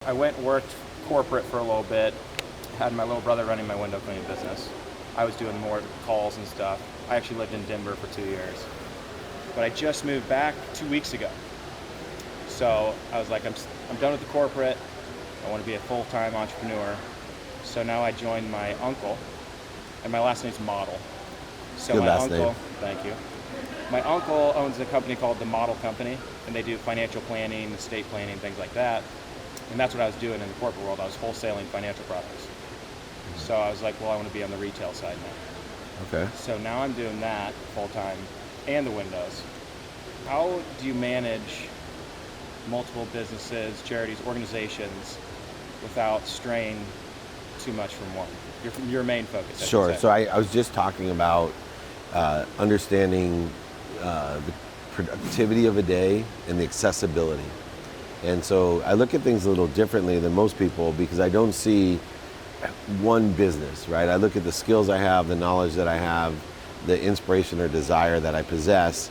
I went and worked corporate for a little bit, had my little brother running my window cleaning business. I was doing more calls and stuff. I actually lived in Denver for 2 years. But I just moved back 2 weeks ago. So I was like, I'm done with the corporate. I want to be a full-time entrepreneur. So now I joined my uncle, and my last name's Model. So Good my last uncle, name. Thank you. My uncle owns a company called the Model Company, and they do financial planning, estate planning, things like that. And that's what I was doing in the corporate world. I was wholesaling financial products. So I was like, well, I want to be on the retail side now. Okay. So now I'm doing that full-time and the windows. How do you manage multiple businesses, charities, organizations without straying too much from one? Your main focus. Sure. So I was just talking about understanding the productivity of a day and the accessibility. And so I look at things a little differently than most people because I don't see one business, right? I look at the skills I have, the knowledge that I have, the inspiration or desire that I possess,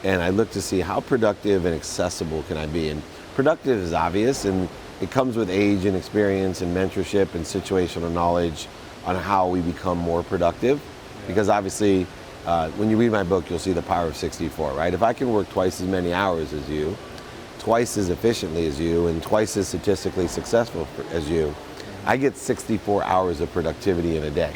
and I look to see how productive and accessible can I be. And productive is obvious, and it comes with age and experience and mentorship and situational knowledge on how we become more productive. Yeah. Because obviously, when you read my book, you'll see the power of 64, right? If I can work twice as many hours as you, twice as efficiently as you, and twice as statistically successful as you, I get 64 hours of productivity in a day.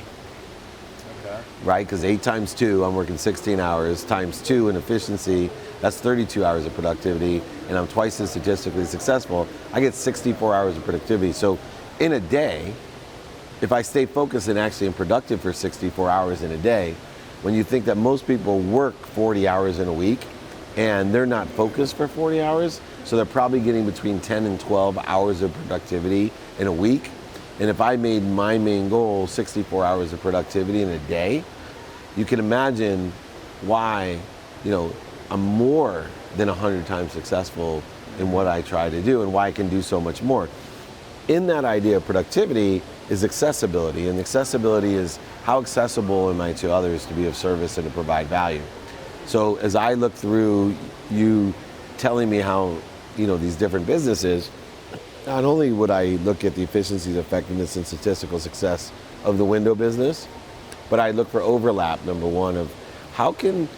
Okay. Right? Because 8 times 2, I'm working 16 hours, times 2 in efficiency, that's 32 hours of productivity, and I'm twice as statistically successful. I get 64 hours of productivity. So in a day, if I stay focused and actually am productive for 64 hours in a day, when you think that most people work 40 hours in a week, and they're not focused for 40 hours, so they're probably getting between 10 and 12 hours of productivity in a week. And if I made my main goal 64 hours of productivity in a day, you can imagine why, I'm more than 100 times successful in what I try to do and why I can do so much more. In that idea of productivity is accessibility, and accessibility is how accessible am I to others to be of service and to provide value. So as I look through you telling me how, these different businesses, not only would I look at the efficiency, effectiveness, and statistical success of the window business, but I look for overlap, number one, of how can,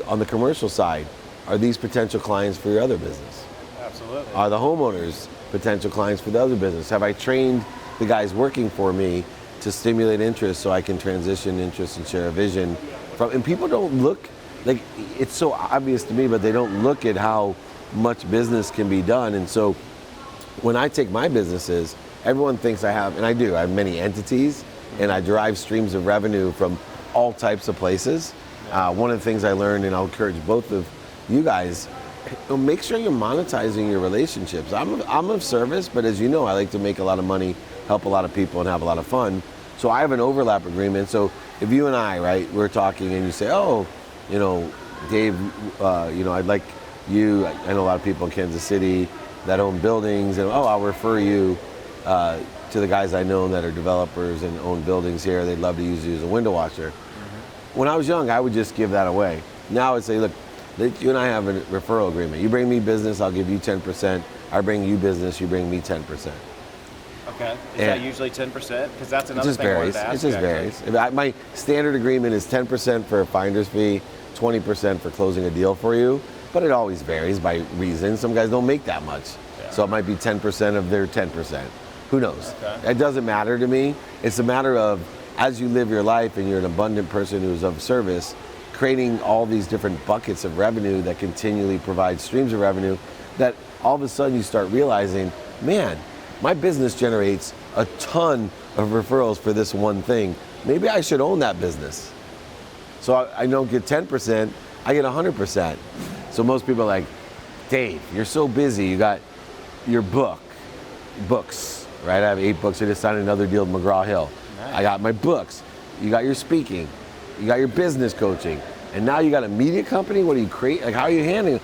on the commercial side, are these potential clients for your other business? Absolutely. Are the homeowners potential clients for the other business? Have I trained the guys working for me to stimulate interest so I can transition interest and share a vision from, and people don't look, like, it's so obvious to me, but they don't look at how much business can be done. And so when I take my businesses, everyone thinks I have, and I do, I have many entities, and I derive streams of revenue from all types of places. One of the things I learned, and I'll encourage both of you guys, make sure you're monetizing your relationships. I'm of service, but as you know, I like to make a lot of money, help a lot of people, and have a lot of fun. So I have an overlap agreement. So if you and I, right, we're talking and you say, oh, Dave, I'd like you, I know a lot of people in Kansas City that own buildings, and I'll refer you to the guys I know that are developers and own buildings here. They'd love to use you as a window washer. Mm-hmm. When I was young, I would just give that away. Now I would say, look, you and I have a referral agreement. You bring me business, I'll give you 10%. I bring you business, you bring me 10%. Okay. Is that usually 10%? Because that's another thing I wanted to ask. It just varies. My standard agreement is 10% for a finder's fee, 20% for closing a deal for you, but it always varies by reason. Some guys don't make that much. Yeah. So it might be 10% of their 10%. Who knows? Okay. It doesn't matter to me. It's a matter of, as you live your life and you're an abundant person who's of service, creating all these different buckets of revenue that continually provide streams of revenue, that all of a sudden you start realizing, man, my business generates a ton of referrals for this one thing. Maybe I should own that business. So I don't get 10%, I get 100%. So most people are like, Dave, you're so busy. You got your books, right? I have 8 books. I just signed another deal with McGraw-Hill. Nice. I got my books. You got your speaking. You got your business coaching. And now you got a media company? What do you create? Like, how are you handling it?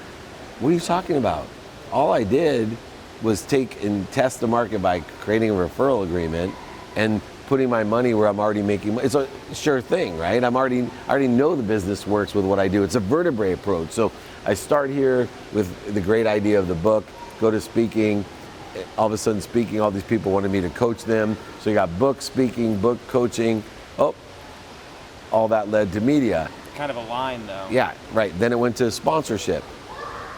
What are you talking about? All I did was take and test the market by creating a referral agreement and putting my money where I'm already making money. It's a sure thing, right? I already know the business works with what I do. It's a vertebrae approach. So I start here with the great idea of the book, go to speaking, all of a sudden speaking, all these people wanted me to coach them. So you got book speaking, book coaching. Oh, all that led to media. Kind of a line though. Yeah, right. Then it went to sponsorship,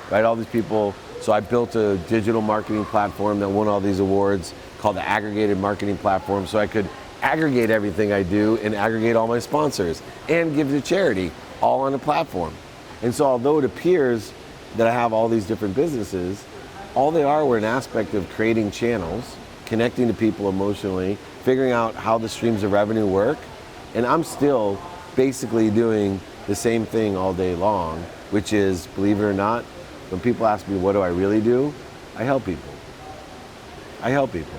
right? All these people. So I built a digital marketing platform that won all these awards called the Aggregated Marketing Platform, so I could aggregate everything I do and aggregate all my sponsors and give to charity, all on a platform. And so although it appears that I have all these different businesses, all they are were an aspect of creating channels, connecting to people emotionally, figuring out how the streams of revenue work. And I'm still basically doing the same thing all day long, which is, believe it or not, when people ask me, what do I really do? I help people. I help people.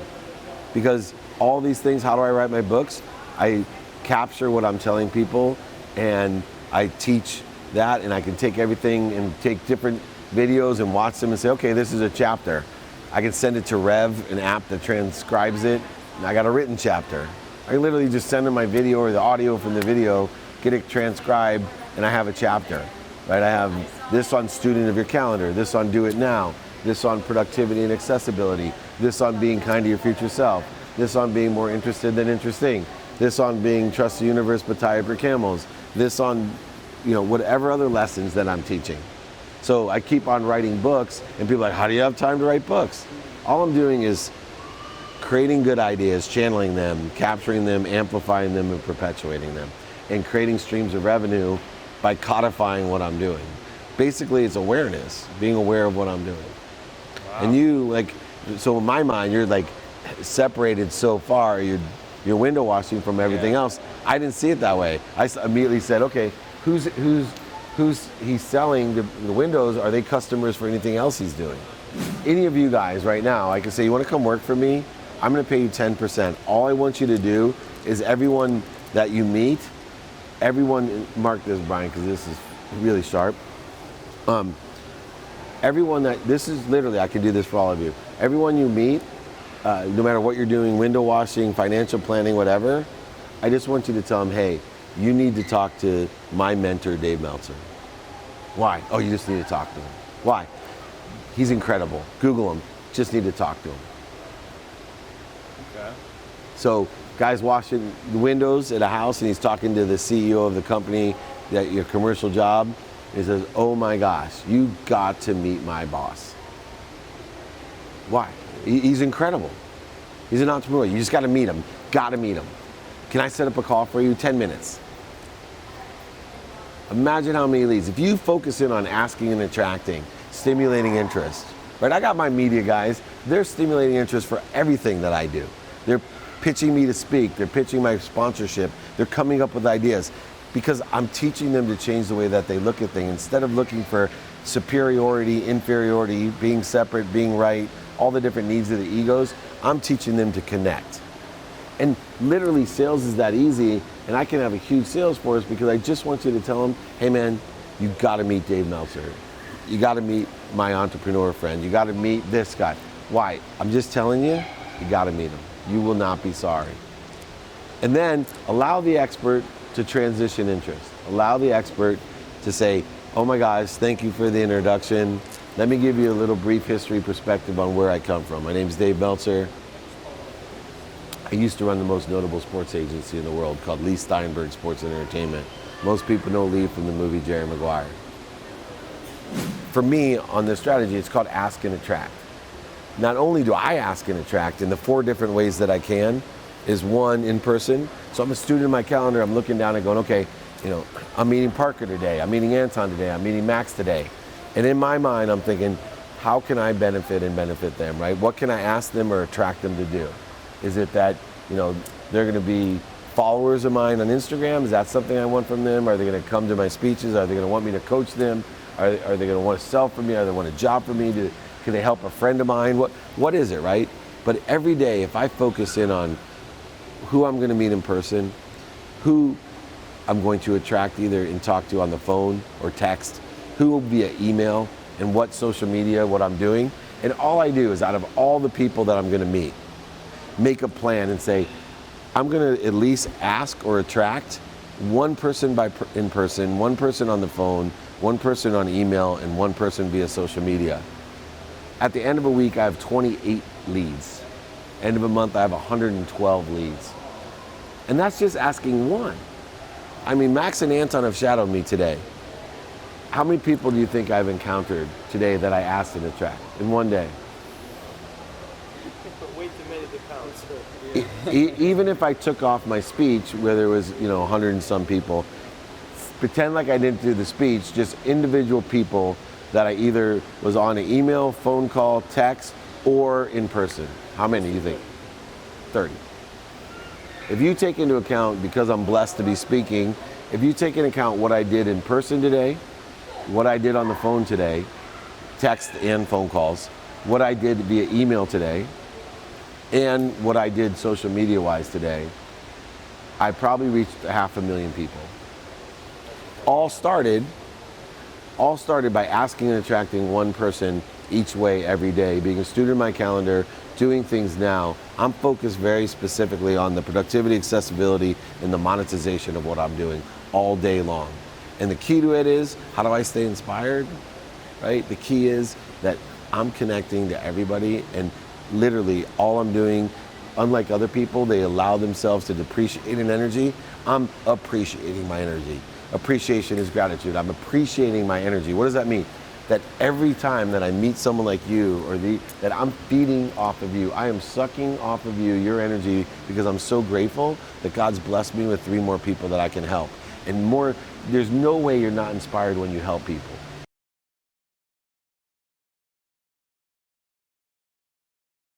Because all these things, how do I write my books? I capture what I'm telling people and I teach that, and I can take everything and take different videos and watch them and say, okay, this is a chapter. I can send it to Rev, an app that transcribes it, and I got a written chapter. I can literally just send them my video or the audio from the video, get it transcribed, and I have a chapter. Right? I have this on student of your calendar, this on do it now, this on productivity and accessibility, this on being kind to your future self, this on being more interested than interesting, this on being trust the universe but tie up your camels, this on, whatever other lessons that I'm teaching. So I keep on writing books, and people are like, how do you have time to write books? All I'm doing is creating good ideas, channeling them, capturing them, amplifying them, and perpetuating them, and creating streams of revenue by codifying what I'm doing. Basically, it's awareness, being aware of what I'm doing. Wow. And so in my mind, you're like separated so far, you're window washing from everything else. I didn't see it that way. I immediately said, okay, who's he's selling the windows? Are they customers for anything else he's doing? Any of you guys right now, I can say, you want to come work for me? I'm going to pay you 10%. All I want you to do is everyone that you meet, everyone, mark this, Brian, because this is really sharp. This is literally, I can do this for all of you. Everyone you meet, no matter what you're doing, window washing, financial planning, whatever, I just want you to tell them, hey, you need to talk to my mentor, Dave Meltzer. Why? Oh, you just need to talk to him. Why? He's incredible. Google him. Just need to talk to him. Okay. So, guy's washing the windows at a house and he's talking to the CEO of the company, your commercial job. He says, oh my gosh, you got to meet my boss. Why? He's incredible. He's an entrepreneur. You just got to meet him. Got to meet him. Can I set up a call for you? 10 minutes. Imagine how many leads. If you focus in on asking and attracting, stimulating interest, right? I got my media guys. They're stimulating interest for everything that I do. They're pitching me to speak. They're pitching my sponsorship. They're coming up with ideas because I'm teaching them to change the way that they look at things. Instead of looking for superiority, inferiority, being separate, being right, all the different needs of the egos, I'm teaching them to connect. And literally sales is that easy, and I can have a huge sales force because I just want you to tell them, hey man, you gotta meet Dave Meltzer. You gotta meet my entrepreneur friend. You gotta meet this guy. Why? I'm just telling you, you gotta meet him. You will not be sorry. And then allow the expert to transition interest. Allow the expert to say, oh my gosh, thank you for the introduction. Let me give you a little brief history perspective on where I come from. My name's Dave Meltzer. I used to run the most notable sports agency in the world called Leigh Steinberg Sports and Entertainment. Most people know Leigh from the movie Jerry Maguire. For me, on this strategy, it's called ask and attract. Not only do I ask and attract in the 4 different ways that I can, is 1, in person. So I'm a student in my calendar, I'm looking down and going, okay, I'm meeting Parker today, I'm meeting Anton today, I'm meeting Max today. And in my mind, I'm thinking, how can I benefit them, right? What can I ask them or attract them to do? Is it that, they're gonna be followers of mine on Instagram? Is that something I want from them? Are they gonna come to my speeches? Are they gonna want me to coach them? Are they gonna want to sell from me? Are they want a job from me? Can they help a friend of mine? What is it, right? But every day, if I focus in on who I'm gonna meet in person, who I'm going to attract either and talk to on the phone or text, who via email, and what social media, what I'm doing, and all I do is out of all the people that I'm gonna meet, make a plan and say, I'm gonna at least ask or attract 1 person in person, 1 person on the phone, 1 person on email, and 1 person via social media. At the end of a week, I have 28 leads. End of a month, I have 112 leads. And that's just asking one. I mean, Max and Anton have shadowed me today. How many people do you think I've encountered today that I asked to attract in one day? Way too many to count. Even if I took off my speech where there was, 100 and some people, pretend like I didn't do the speech, just individual people that I either was on an email, phone call, text, or in person. How many do you think? 30. If you take into account, because I'm blessed to be speaking, if you take into account what I did in person today, what I did on the phone today, text and phone calls, what I did via email today, and what I did social media wise today, I probably reached 500,000 people. All started by asking and attracting one person each way every day, being a student in my calendar, doing things now. I'm focused very specifically on the productivity, accessibility, and the monetization of what I'm doing all day long. And the key to it is, how do I stay inspired, right? The key is that I'm connecting to everybody, and literally all I'm doing, unlike other people, they allow themselves to depreciate in energy. I'm appreciating my energy. Appreciation is gratitude. I'm appreciating my energy. What does that mean? That every time that I meet someone like you, or that I'm feeding off of you, I am sucking off of you, your energy, because I'm so grateful that God's blessed me with 3 more people that I can help. And more, there's no way you're not inspired when you help people.